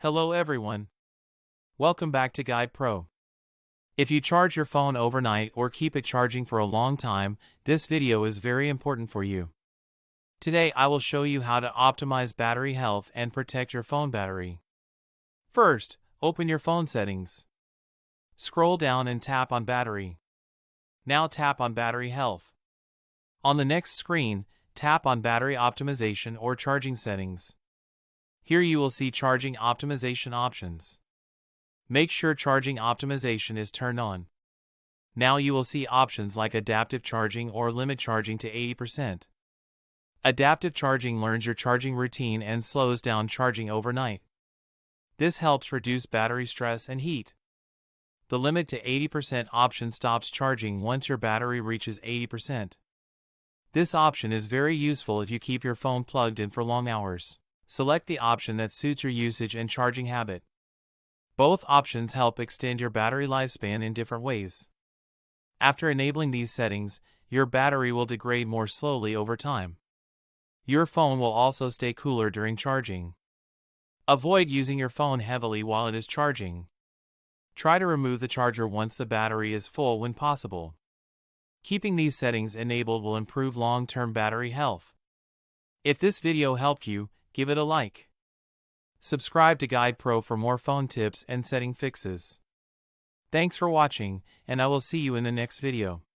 Hello everyone. Welcome back to Guide Pro. If you charge your phone overnight or keep it charging for a long time, this video is very important for you. Today I will show you how to optimize battery health and protect your phone battery. First, open your phone settings. Scroll down and tap on battery. Now tap on battery health. On the next screen, tap on battery optimization or charging settings. Here you will see charging optimization options. Make sure charging optimization is turned on. Now you will see options like adaptive charging or limit charging to 80%. Adaptive charging learns your charging routine and slows down charging overnight. This helps reduce battery stress and heat. The limit to 80% option stops charging once your battery reaches 80%. This option is very useful if you keep your phone plugged in for long hours. Select the option that suits your usage and charging habit. Both options help extend your battery lifespan in different ways. After enabling these settings, your battery will degrade more slowly over time. Your phone will also stay cooler during charging. Avoid using your phone heavily while it is charging. Try to remove the charger once the battery is full when possible. Keeping these settings enabled will improve long-term battery health. If this video helped you, give it a like. Subscribe to Guide Pro for more phone tips and setting fixes. Thanks for watching, and I will see you in the next video.